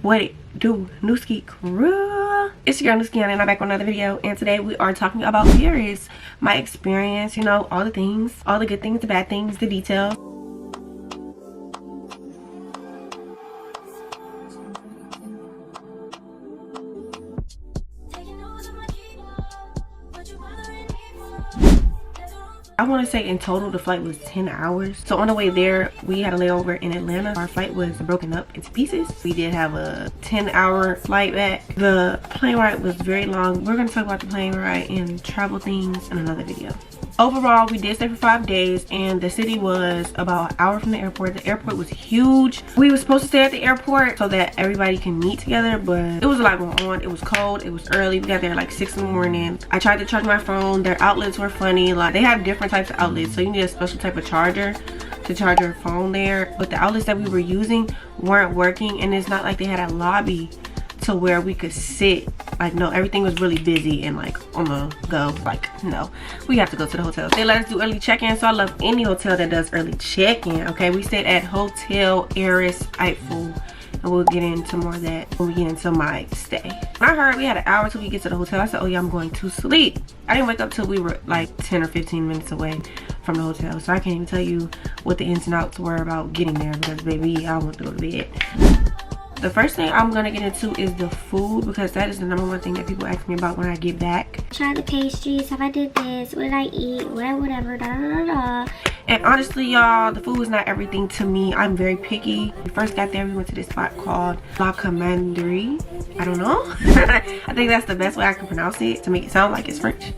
What it do, Newski crew? It's your girl Newski and I'm back with another video, and today we are talking about Paris, my experience, you know, all the things, all the good things, the bad things, the details. I want to say in total the flight was 10 hours. So on the way there, we had a layover in Atlanta. Our flight was broken up into pieces. We did have a 10-hour flight back. The plane ride was very long. We're going to talk about the plane ride and travel things in another video. Overall, we did stay for 5 days, and the city was about an hour from the airport. The airport was huge. We were supposed to stay at the airport so that everybody can meet together, but it was a lot going on. It was cold. It was early. We got there like 6 in the morning. I tried to charge my phone. Their outlets were funny. Like, they have different types of outlets, so you need a special type of charger to charge your phone there. But the outlets that we were using weren't working, and it's not like they had a lobby to where we could sit. Like, no, everything was really busy and like on the go. Like, no, we have to go to the hotel. They let us do early check-in, so I love any hotel that does early check-in. Okay, we stayed at Hotel Eris Eiffel, and we'll get into more of that when we get into my stay. When I heard we had an hour till we get to the hotel, I said, oh yeah, I'm going to sleep. I didn't wake up till we were like 10 or 15 minutes away from the hotel, so I can't even tell you what the ins and outs were about getting there, because baby, I want to go to bed. The first thing I'm gonna get into is the food, because that is the #1 thing that people ask me about when I get back. Try the pastries, have I did this, what did I eat, whatever, da da da da. And honestly, y'all, the food is not everything to me. I'm very picky. We first got there, we went to this spot called La Commanderie. I don't know. I think that's the best way I can pronounce it to make it sound like it's French.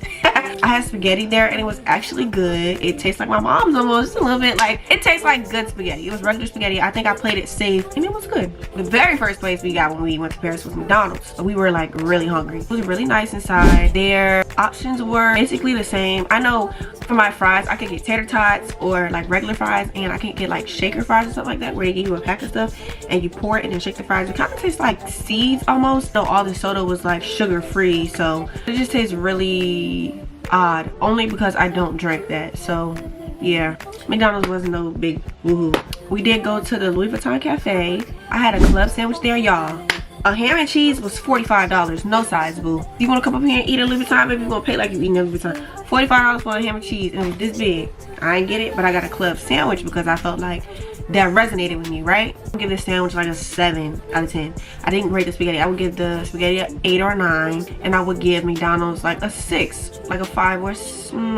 I had spaghetti there, and it was actually good. It tastes like my mom's almost, a little bit. Like, it tastes like good spaghetti. It was regular spaghetti. I think I played it safe, and it was good. The very first place we got when we went to Paris was McDonald's. So we were like really hungry. It was really nice inside. Their options were basically the same. I know for my fries, I could get tater tots or like regular fries, and I can get like shaker fries or something like that, where they give you a pack of stuff and you pour it and then shake the fries. It kind of tastes like seeds almost, though all the soda was like sugar free, so it just tastes really odd, only because I don't drink that. So yeah, McDonald's wasn't no big woohoo. We did go to the Louis Vuitton cafe. I had a club sandwich there, y'all. A ham and cheese was $45, no size, boo. You wanna come up here and eat a Louis Vuitton, baby? You gonna pay like you eating a Louis Vuitton. $45 for a ham and cheese, and it was this big. I ain't get it, but I got a club sandwich because I felt like that resonated with me, right? I'll give this sandwich like a 7 out of 10. I didn't rate the spaghetti. I would give the spaghetti an 8 or 9, and I would give McDonald's like a 6, like a 5, or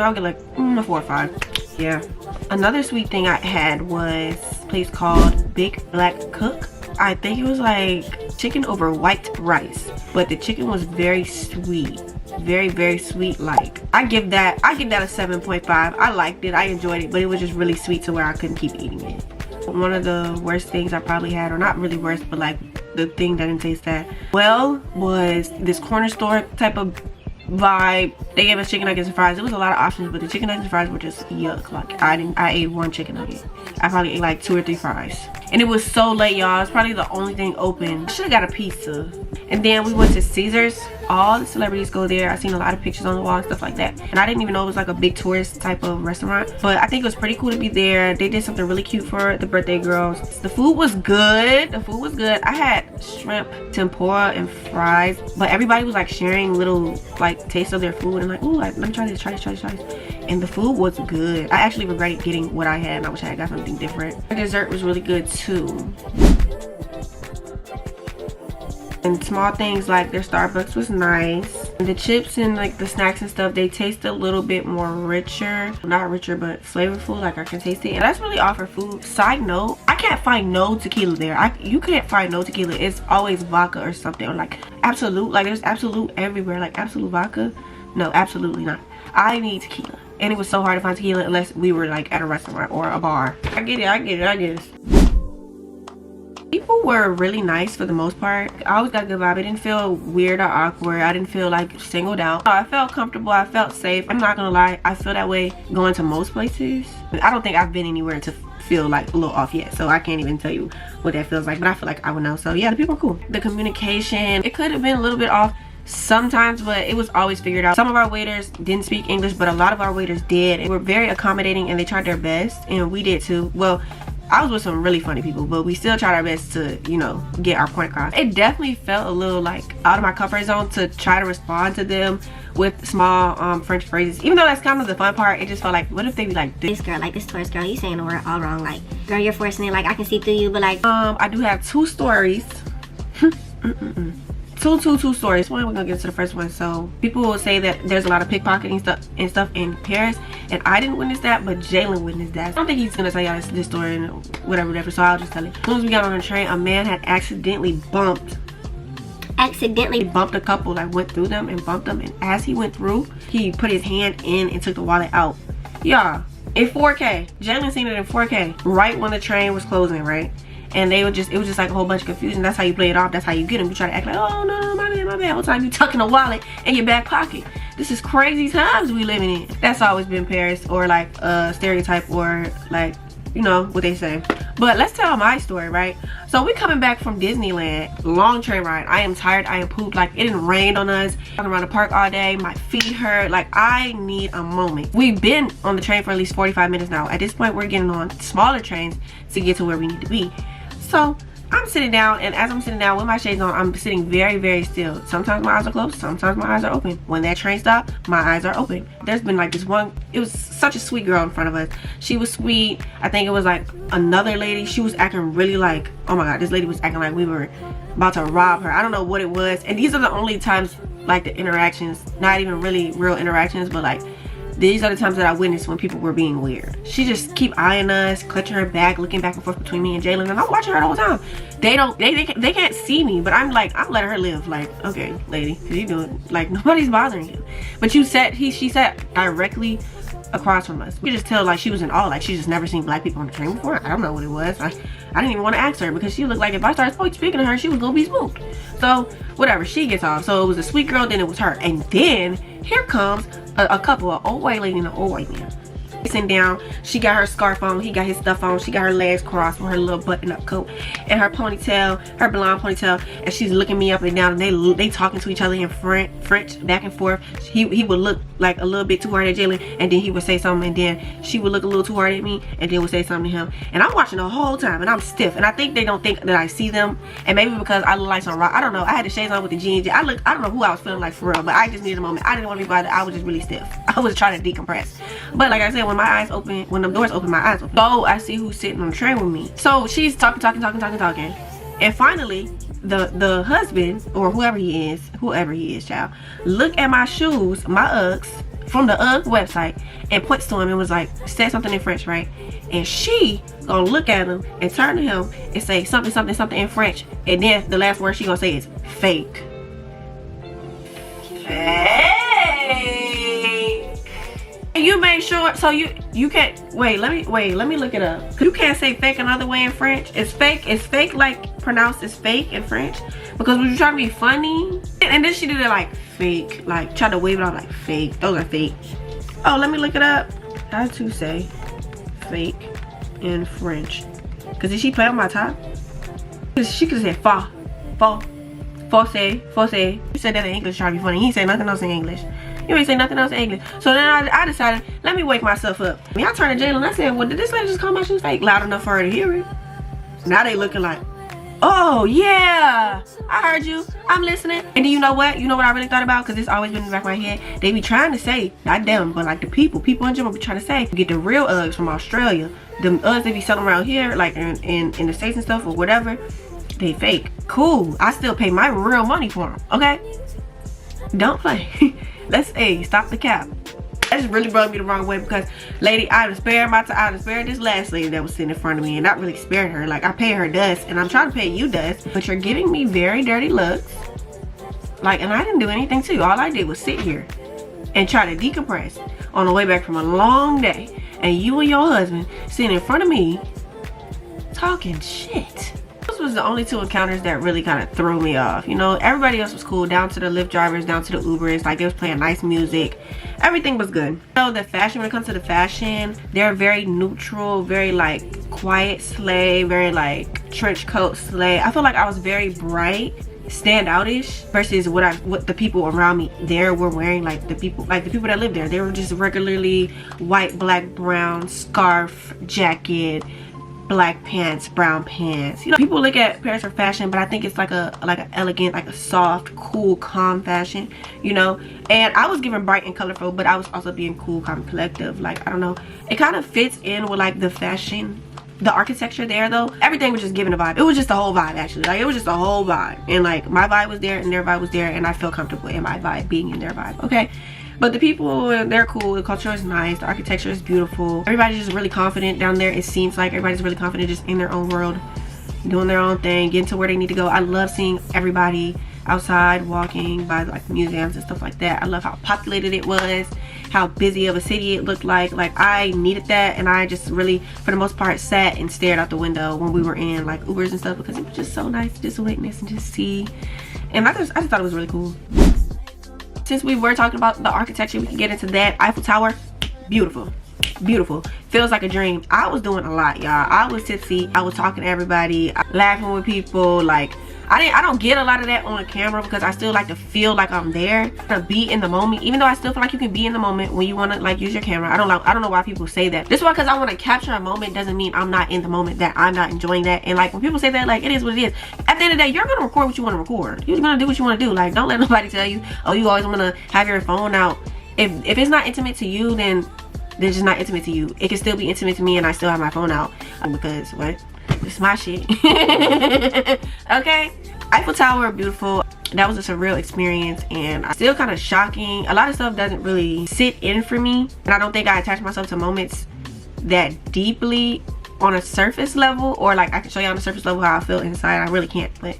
I'll get like a 4 or 5. Yeah. Another sweet thing I had was a place called Big Black Cook. I think it was like chicken over white rice, but the chicken was very sweet, very sweet. Like, I give that a 7.5. I liked it, I enjoyed it, but it was just really sweet to where I couldn't keep eating it. One of the worst things I probably had, or not really worst, but like the thing that didn't taste that well, was this corner store type of vibe. They gave us chicken nuggets and fries. There was a lot of options, but the chicken nuggets and fries were just yuck. Like, I ate 1 chicken nugget. I probably ate like 2 or 3 fries, and it was so late, y'all. It's probably the only thing open. I should have got a pizza. And then we went to Caesars. All the celebrities go there. I seen a lot of pictures on the wall and stuff like that, and I didn't even know it was like a big tourist type of restaurant, but I think it was pretty cool to be there. They did something really cute for the birthday girls. The food was good. The food was good. I had shrimp tempura and fries, but everybody was like sharing little like tastes of their food, and like, ooh, let me try this. And the food was good. I actually regretted getting what I had, and I wish I had got something different. The dessert was really good too. And small things like their Starbucks was nice. And the chips and like the snacks and stuff, they taste a little bit more richer. Not richer, but flavorful. Like, I can taste it. And that's really all for food. Side note, I can't find no tequila there. You can't find no tequila. It's always vodka or something. Or like Absolut. Like, there's Absolut everywhere. Like Absolut vodka. No, absolutely not. I need tequila. And it was so hard to find tequila unless we were like at a restaurant or a bar. I get it. People were really nice for the most part. I always got a good vibe. It didn't feel weird or awkward. I didn't feel like singled out. I felt comfortable. I felt safe. I'm not gonna lie, I feel that way going to most places. I don't think I've been anywhere to feel like a little off yet, so I can't even tell you what that feels like, but I feel like I would know. So yeah, the people are cool. The communication, it could have been a little bit off sometimes, but it was always figured out. Some of our waiters didn't speak English, but a lot of our waiters did. They were very accommodating and they tried their best, and we did too. Well, I was with some really funny people, but we still tried our best to, you know, get our point across. It definitely felt a little like out of my comfort zone to try to respond to them with small French phrases. Even though that's kind of the fun part, it just felt like, what if they be like, this girl, like this Taurus girl, you saying the word all wrong. Like, girl, you're forcing it. Like, I can see through you, but like, I do have 2 stories. two stories. One, we're gonna get to the first one. So people will say that there's a lot of pickpocketing stuff in Paris, and I didn't witness that, but Jalen witnessed that. I don't think he's gonna tell y'all this story and whatever, so I'll just tell it. As soon as we got on the train, a man had accidentally bumped a couple, like went through them and bumped them, and as he went through, he put his hand in and took the wallet out. Yeah, in 4K. Jalen seen it in 4K right when the train was closing, right? And it was just like a whole bunch of confusion. That's how you play it off. That's how you get them. You try to act like, oh no, my bad. Whole time you tucking a wallet in your back pocket. This is crazy times we living in. That's always been Paris, or like a stereotype, or like, you know what they say. But let's tell my story, right? So we coming back from Disneyland, long train ride. I am tired, I am pooped. Like, it didn't rain on us. Walking around the park all day, my feet hurt. Like, I need a moment. We've been on the train for at least 45 minutes now. At this point, we're getting on smaller trains to get to where we need to be. So I'm sitting down, and as I'm sitting down with my shades on, I'm sitting very, very still. Sometimes my eyes are closed, sometimes my eyes are open. When that train stopped, my eyes are open. There's been like this one, it was such a sweet girl in front of us. She was sweet. I think it was like another lady. She was acting really like, oh my god, this lady was acting like we were about to rob her. I don't know what it was. And these are the only times, like, the interactions, not even really real interactions, but like, these are the times that I witnessed when people were being weird. She just keep eyeing us, clutching her back, looking back and forth between me and Jalen, and I'm watching her the whole time. They can't see me, but I'm letting her live. Like, okay, lady, what are you doing? Like, nobody's bothering you. But she sat directly across from us. We just tell, like, she was in awe, like she just never seen black people on the train before. I don't know what it was. I didn't even want to ask her, because she looked like if I started speaking to her, she was gonna be spooked. So whatever, she gets off. So it was a sweet girl, then it was her, and then here comes a couple, an old white lady and an old white man. Sitting down, she got her scarf on, he got his stuff on, she got her legs crossed with her little button-up coat and her ponytail, her blonde ponytail, and she's looking me up and down, and they talking to each other in French back and forth. He would look like a little bit too hard at Jalen, and then he would say something, and then she would look a little too hard at me, and then would say something to him. And I'm watching the whole time, and I'm stiff, and I think they don't think that I see them, and maybe because I look like some rock, I don't know. I had the shades on with the jeans. I don't know who I was feeling like for real, but I just needed a moment. I didn't want to be bothered. I was just really stiff. I was trying to decompress. But like I said, when my eyes open, when the doors open, my eyes open. So I see who's sitting on the train with me. So she's talking, and finally the husband, or whoever he is, child, look at my shoes, my Uggs from the Ugg website, and points to him and was like, said something in French, right? And she gonna look at him and turn to him and say something in French, and then the last word she gonna say is fake. You made sure, so you can't wait, let me look it up. You can't say fake another way in French. It's fake like pronounced as fake in French, because when you try to be funny, and then she did it like fake, like try to wave it off like fake. Those are fake. Oh, let me look it up. How to say fake in French? Because did she play on my top? She could say fausse. You said that in English, trying to be funny. He ain't say nothing else in English. You ain't say nothing else in English. So then I decided, let me wake myself up. I mean, I turned to Jalen and I said, well, did this lady just call my shoes fake? Loud enough for her to hear it. Now they looking like, oh yeah, I heard you, I'm listening. And then you know what I really thought about, because it's always been in the back of my head. They be trying to say, not them, but like the people in general be trying to say, get the real Uggs from Australia. Them Uggs they be selling around here, like in the States and stuff or whatever, they fake. Cool, I still pay my real money for them, okay? Don't play. Let's stop the cap. That just really rubbed me the wrong way, because lady, I done spared this last lady that was sitting in front of me, and not really spared her. Like, I pay her dust, and I'm trying to pay you dust, but you're giving me very dirty looks. Like, and I didn't do anything to you. All I did was sit here and try to decompress on the way back from a long day, and you and your husband sitting in front of me talking shit. This was the only 2 encounters that really kind of threw me off. You know, everybody else was cool, down to the Lyft drivers, down to the Ubers. Like, they was playing nice music. Everything was good. So the fashion, when it comes to the fashion, they're very neutral, very like quiet slay, very like trench coat slay. I feel like I was very bright, standout-ish, versus what the people around me there were wearing. Like the people that lived there, they were just regularly white, black, brown, scarf, jacket, black pants, brown pants. You know, people look at Paris for fashion, but I think it's like a elegant, like a soft, cool, calm fashion, you know. And I was given bright and colorful, but I was also being cool, calm, collective. Like, I don't know, it kind of fits in with like the fashion, the architecture there though. Everything was just giving a vibe. It was just a whole vibe, actually. Like, it was just a whole vibe, and like my vibe was there and their vibe was there, and I felt comfortable in my vibe being in their vibe. Okay. But the people, they're cool. The culture is nice. The architecture is beautiful. Everybody's just really confident down there. It seems like everybody's really confident, just in their own world, doing their own thing, getting to where they need to go. I love seeing everybody outside walking by like museums and stuff like that. I love how populated it was, how busy of a city it looked like. Like, I needed that, and I just really, for the most part, sat and stared out the window when we were in like Ubers and stuff, because it was just so nice to just witness and just see. And I just thought it was really cool. Since we were talking about the architecture, we can get into that. Eiffel Tower, beautiful, beautiful. Feels like a dream. I was doing a lot, y'all. I was tipsy. I was talking to everybody, laughing with people. Like, I don't get a lot of that on camera, because I still like to feel like I'm there, to be in the moment. Even though I still feel like you can be in the moment when you want to like use your camera. I don't know why people say that. This is why, because I want to capture a moment doesn't mean I'm not in the moment, that I'm not enjoying that. And like, when people say that, like, it is what it is. At the end of the day, you're gonna record what you want to record. You're gonna do what you want to do. Like, don't let nobody tell you, oh, you always want to have your phone out. If it's not intimate to you, then it's just not intimate to you. It can still be intimate to me, and I still have my phone out, because what? It's my shit. Okay. Eiffel Tower, beautiful. That was just a real experience, and still kind of shocking. A lot of stuff doesn't really sit in for me, and I don't think I attach myself to moments that deeply on a surface level, or like I can show you on a surface level how I feel inside. I really can't, but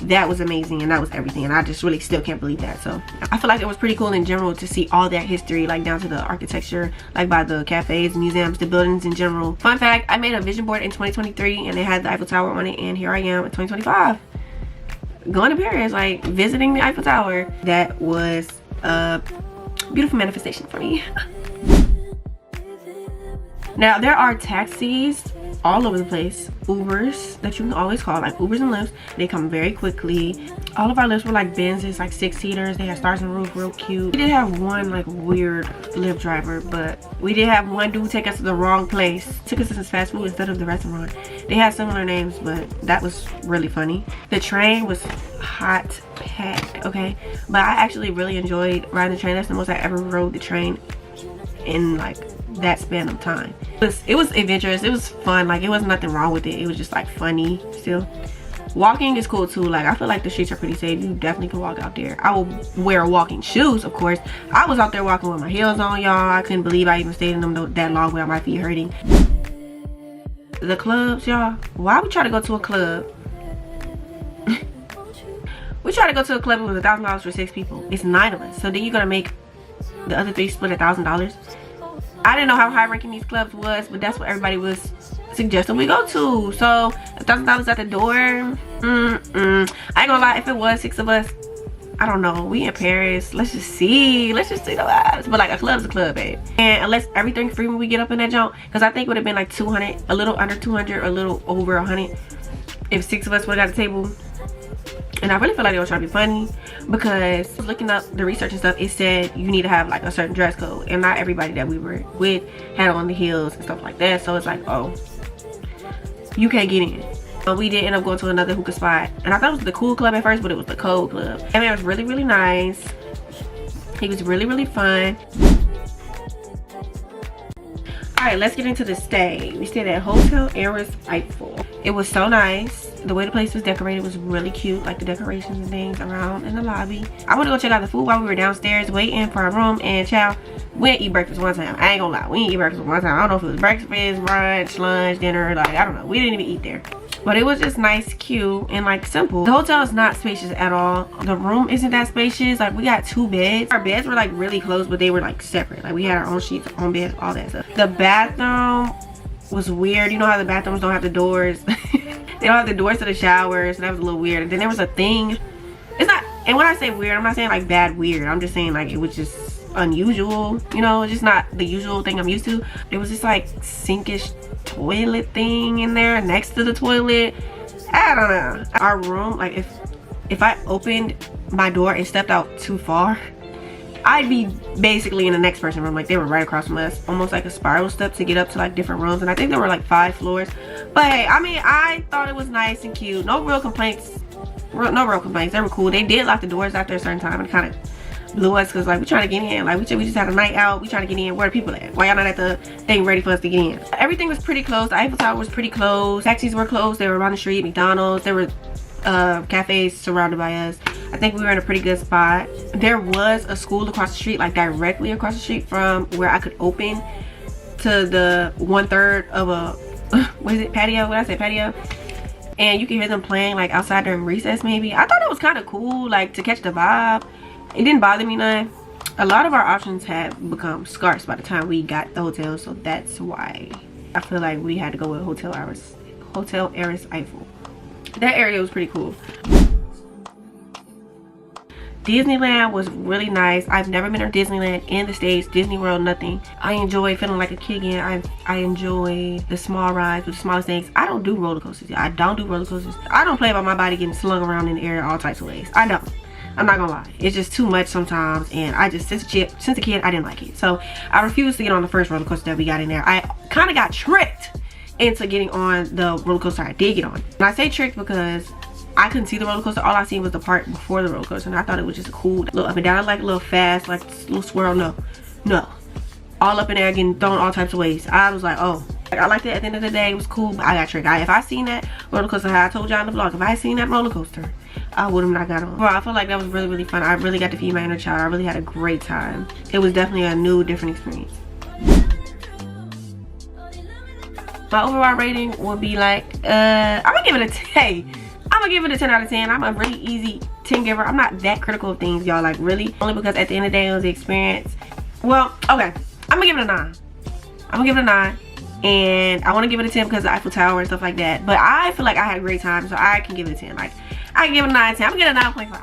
that was amazing, and that was everything, and I just really still can't believe that. So I feel like it was pretty cool in general to see all that history, like down to the architecture, like by the cafes, museums, the buildings in general. Fun fact, I made a vision board in 2023, and it had the Eiffel Tower on it, and here I am in 2025 going to Paris, like visiting the Eiffel Tower. That was a beautiful manifestation for me. Now, there are taxis all over the place, Ubers that you can always call, like Ubers and Lyfts. They come very quickly. All of our Lyfts were like Benzes, like 6-seaters. They had stars on the roof, real cute. We did have one like weird Lyft driver, but we did have one dude take us to the wrong place. Took us to this fast food instead of the restaurant. They had similar names, but that was really funny. The train was hot packed, okay? But I actually really enjoyed riding the train. That's the most I ever rode the train in like that span of time. It was adventurous. It was fun. Like, it was nothing wrong with it. It was just like funny still. Walking is cool too. Like, I feel like the streets are pretty safe. You definitely can walk out there. I will wear walking shoes, of course. I was out there walking with my heels on, y'all. I couldn't believe I even stayed in them that long without my feet hurting. The clubs, y'all. Why we try to go to a club? We try to go to a club with $1,000 for 6 people. It's 9 of us. So then you're gonna make the other 3 split $1,000. I didn't know how high ranking these clubs was, but that's what everybody was suggesting we go to. So $1,000 at the door. I ain't gonna lie, if it was 6 of us, I don't know, we in Paris, let's just see the vibes. But like, a club's a club, babe. And unless everything's free when we get up in that jump, because I think it would have been like 200, a little under 200, a little over 100 if 6 of us would have got a table. And I really feel like they were trying to be funny, because looking up the research and stuff, it said you need to have like a certain dress code, and not everybody that we were with had on the heels and stuff like that. So it's like, oh, you can't get in. But we did end up going to another hookah spot, and I thought it was the cool club at first, but it was the cold club. And it was really, really nice. He was really, really fun. Alright, let's get into the stay. We stayed at Hotel Eris Eiffel. It was so nice. The way the place was decorated was really cute, like the decorations and things around in the lobby. I went to go check out the food while we were downstairs waiting for our room, and child, we didn't eat breakfast one time. I ain't gonna lie, we didn't eat breakfast one time. I don't know if it was breakfast, brunch, lunch, dinner, like, I don't know. We didn't even eat there. But it was just nice, cute, and like simple. The hotel is not spacious at all. The room isn't that spacious. Like, we got 2 beds. Our beds were like really close, but they were like separate. Like, we had our own sheets, our own beds, all that stuff. The bathroom was weird. You know how the bathrooms don't have the doors? They don't have the doors to the showers, so that was a little weird. And then there was a thing. It's not, and when I say weird, I'm not saying like bad weird. I'm just saying like it was just unusual, you know, just not the usual thing I'm used to. There was this like sinkish toilet thing in there next to the toilet. I don't know. Our room, like if I opened my door and stepped out too far, I'd be basically in the next person's room. Like, they were right across from us, almost like a spiral step to get up to like different rooms, and I think there were like 5 floors. But hey, I mean, I thought it was nice and cute. No real complaints. No real complaints. They were cool. They did lock the doors after a certain time, and kind of blew us because like we trying to get in. Like we just had a night out. We trying to get in. Where are the people at? Why y'all not at the thing ready for us to get in? Everything was pretty close. The Eiffel Tower was pretty close. Taxis were closed. They were around the street. McDonald's. There were cafes surrounded by us. I think we were in a pretty good spot. There was a school across the street, like directly across the street from where I could open to the 1/3 of a what is it, patio? What I said, patio. And you can hear them playing like outside during recess maybe. I thought it was kind of cool, like to catch the vibe. It didn't bother me none. A lot of our options had become scarce by the time we got the hotel, so that's why I feel like we had to go with Hotel Eris Eiffel. That area was pretty cool. Disneyland was really nice. I've never been to Disneyland in the States. Disney World, nothing. I enjoy feeling like a kid again. I enjoy the small rides with the smallest things. I don't do roller coasters. I don't do roller coasters. I don't play about my body getting slung around in the air all types of ways. I don't. I'm not gonna lie. It's just too much sometimes, and I just, since a kid, I didn't like it. So I refused to get on the first roller coaster that we got in there. I kind of got tricked into getting on the roller coaster I did get on. And I say tricked because I couldn't see the roller coaster. All I seen was the part before the roller coaster, and I thought it was just a cool little up and down, like a little fast, like little swirl. No, all up in there getting thrown all types of ways. I was like, oh, I liked it. At the end of the day, it was cool, but I got tricked. If I seen that roller coaster, how I told y'all in the vlog, if I seen that roller coaster, I would have not got on. Well, I feel like that was really fun. I really got to feed my inner child. I really had a great time. It was definitely a new, different experience. My overall rating would be like, I'm gonna give it a 10. I'm gonna give it a 10 out of 10. I'm a really easy 10 giver. I'm not that critical of things, y'all, like really. Only because at the end of the day, it was the experience. Well, okay, I'm gonna give it a 9. I'm gonna give it a 9. And I want to give it a 10 because of the Eiffel Tower and stuff like that. But I feel like I had a great time, so I can give it a 10. Like, I can give it a 9, 10. I'm gonna give it a 9.5.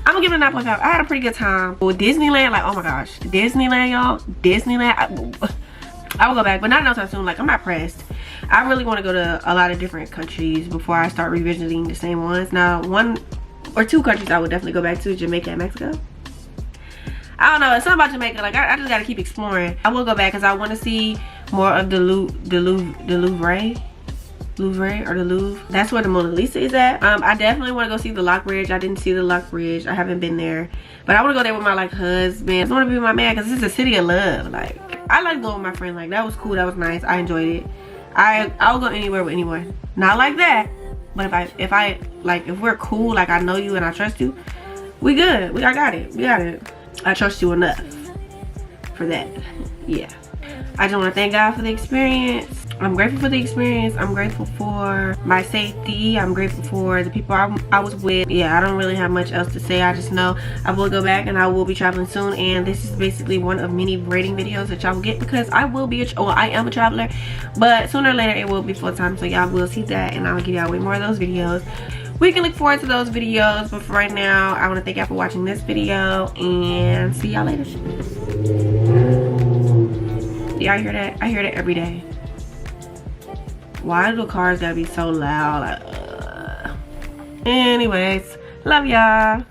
I'm gonna give it a 9.5. I had a pretty good time. With Disneyland, like, oh my gosh. Disneyland, y'all. Disneyland. I will go back, but not anytime soon. Like, I'm not pressed. I really want to go to a lot of different countries before I start revisiting the same ones. Now, 1 or 2 countries I would definitely go back to, Jamaica and Mexico. I don't know, it's something about Jamaica. Like, I just gotta keep exploring. I will go back because I want to see more of the Louvre. That's where the Mona Lisa is at. I definitely want to go see the Lock Bridge. I didn't see the Lock Bridge. I haven't been there, but I want to go there with my like husband. I want to be with my man because this is a city of love. Like, I like going with my friend. Like, that was cool. That was nice. I enjoyed it. I'll go anywhere with anyone. Not like that, but if we're cool, like I know you and I trust you, we good. I got it. I trust you enough for that. Yeah. I just want to thank God for the experience. I'm grateful for the experience. I'm grateful for my safety. I'm grateful for the people I was with. Yeah, I don't really have much else to say. I just know I will go back and I will be traveling soon. And this is basically one of many rating videos that y'all will get because I will be I am a traveler. But sooner or later it will be full time. So y'all will see that and I'll give y'all way more of those videos. We can look forward to those videos. But for right now, I want to thank y'all for watching this video. And see y'all later. Yeah, I hear that. I hear that every day. Why do the cars gotta be so loud? Like, anyways, love y'all.